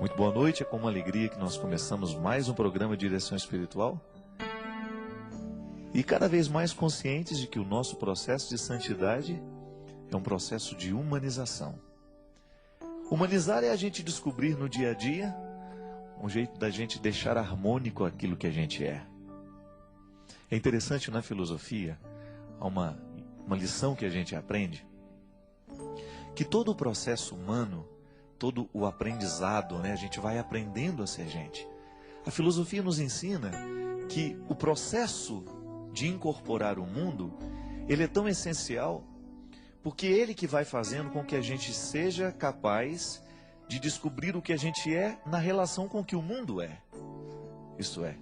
Muito boa noite, é com uma alegria que nós começamos mais um programa de direção espiritual. E cada vez mais conscientes de que o nosso processo de santidade é um processo de humanização. Humanizar é a gente descobrir no dia a dia um jeito da gente deixar harmônico aquilo que a gente é. É interessante na filosofia, há uma lição que a gente aprende, que todo o processo humano, todo o aprendizado, a gente vai aprendendo a ser gente. A filosofia nos ensina que o processo de incorporar o mundo, ele é tão essencial, porque é ele que vai fazendo com que a gente seja capaz de descobrir o que a gente é na relação com o que o mundo é. Isto é,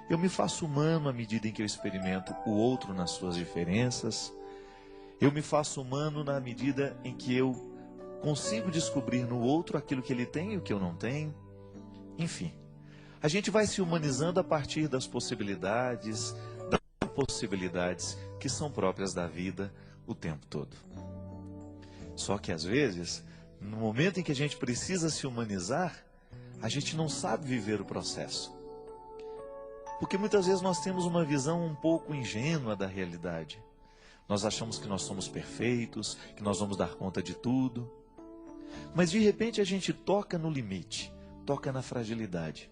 eu me faço humano à medida em que eu experimento o outro nas suas diferenças. Eu me faço humano na medida em que eu consigo descobrir no outro aquilo que ele tem e o que eu não tenho. Enfim, a gente vai se humanizando a partir das possibilidades que são próprias da vida o tempo todo. Só que às vezes, no momento em que a gente precisa se humanizar, a gente não sabe viver o processo. Porque muitas vezes nós temos uma visão um pouco ingênua da realidade. Nós achamos que nós somos perfeitos, que nós vamos dar conta de tudo. Mas de repente a gente toca no limite, toca na fragilidade.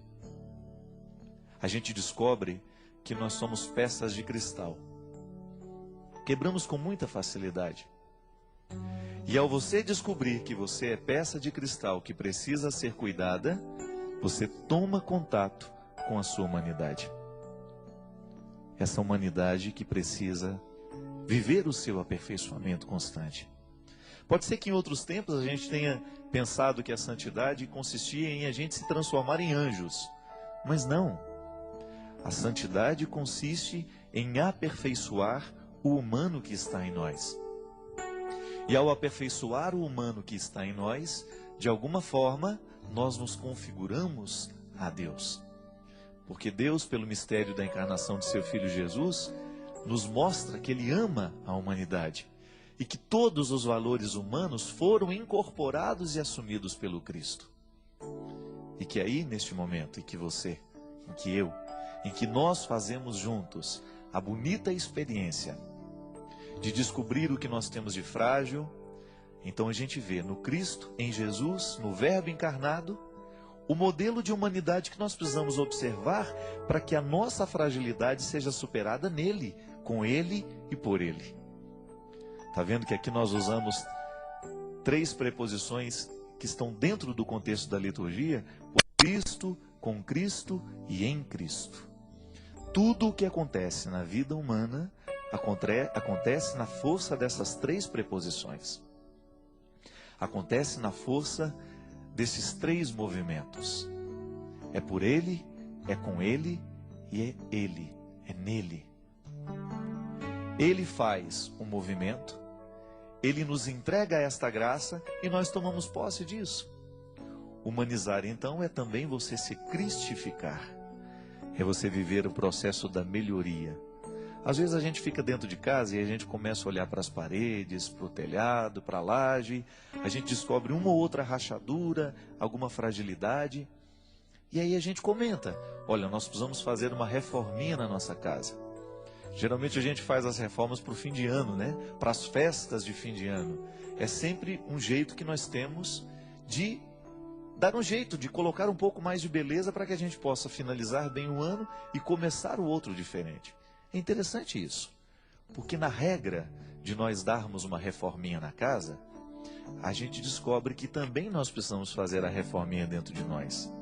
A gente descobre que nós somos peças de cristal. Quebramos com muita facilidade. E ao você descobrir que você é peça de cristal que precisa ser cuidada, você toma contato com a sua humanidade. Essa humanidade que precisa viver o seu aperfeiçoamento constante. Pode ser que em outros tempos a gente tenha pensado que a santidade consistia em a gente se transformar em anjos. Mas não. A santidade consiste em aperfeiçoar o humano que está em nós. E ao aperfeiçoar o humano que está em nós, de alguma forma, nós nos configuramos a Deus. Porque Deus, pelo mistério da encarnação de seu Filho Jesus, nos mostra que Ele ama a humanidade. E que todos os valores humanos foram incorporados e assumidos pelo Cristo. E que aí, neste momento, em que você, em que eu, em que nós fazemos juntos a bonita experiência de descobrir o que nós temos de frágil, então a gente vê no Cristo, em Jesus, no Verbo encarnado, o modelo de humanidade que nós precisamos observar para que a nossa fragilidade seja superada nele, com ele e por ele. Está vendo que aqui nós usamos 3 preposições que estão dentro do contexto da liturgia? Por Cristo, com Cristo e em Cristo. Tudo o que acontece na vida humana acontece na força dessas 3 preposições. Acontece na força desses 3 movimentos. É por Ele, é com Ele e é Ele, é nele. Ele faz o movimento, Ele nos entrega esta graça e nós tomamos posse disso. Humanizar, então, é também você se cristificar. É você viver o processo da melhoria. Às vezes a gente fica dentro de casa e a gente começa a olhar para as paredes, para o telhado, para a laje. A gente descobre uma ou outra rachadura, alguma fragilidade. E aí a gente comenta, olha, nós precisamos fazer uma reforminha na nossa casa. Geralmente a gente faz as reformas para o fim de ano, para as festas de fim de ano. É sempre um jeito que nós temos de dar um jeito, de colocar um pouco mais de beleza para que a gente possa finalizar bem o ano e começar o outro diferente. É interessante isso, porque na regra de nós darmos uma reforminha na casa, a gente descobre que também nós precisamos fazer a reforminha dentro de nós.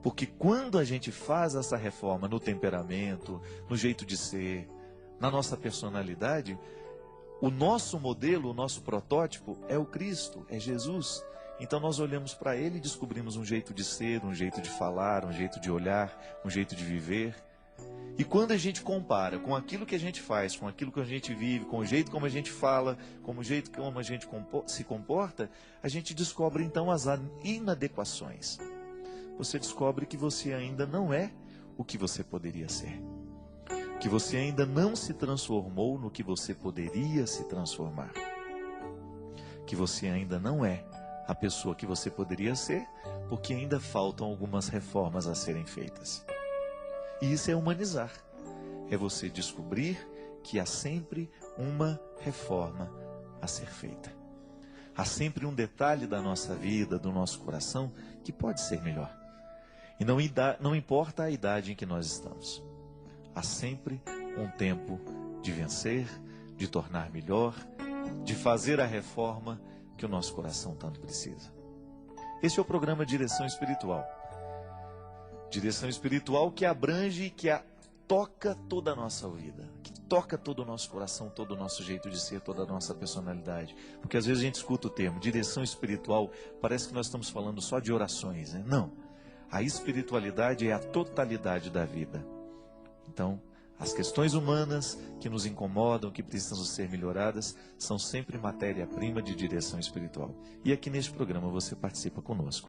Porque quando a gente faz essa reforma no temperamento, no jeito de ser, na nossa personalidade, o nosso modelo, o nosso protótipo é o Cristo, é Jesus. Então nós olhamos para Ele e descobrimos um jeito de ser, um jeito de falar, um jeito de olhar, um jeito de viver. E quando a gente compara com aquilo que a gente faz, com aquilo que a gente vive, com o jeito como a gente fala, com o jeito como a gente se comporta, a gente descobre então as inadequações. Você descobre que você ainda não é o que você poderia ser. Que você ainda não se transformou no que você poderia se transformar. Que você ainda não é a pessoa que você poderia ser porque ainda faltam algumas reformas a serem feitas. E isso é humanizar. É você descobrir que há sempre uma reforma a ser feita. Há sempre um detalhe da nossa vida, do nosso coração, que pode ser melhor. E não importa a idade em que nós estamos. Há sempre um tempo de vencer, de tornar melhor, de fazer a reforma que o nosso coração tanto precisa. Esse é o programa Direção Espiritual. Direção espiritual que abrange e que toca toda a nossa vida, que toca todo o nosso coração, todo o nosso jeito de ser, toda a nossa personalidade. Porque às vezes a gente escuta o termo direção espiritual, parece que nós estamos falando só de orações, né? Não. A espiritualidade é a totalidade da vida. Então, as questões humanas que nos incomodam, que precisam ser melhoradas, são sempre matéria-prima de direção espiritual. E aqui neste programa você participa conosco.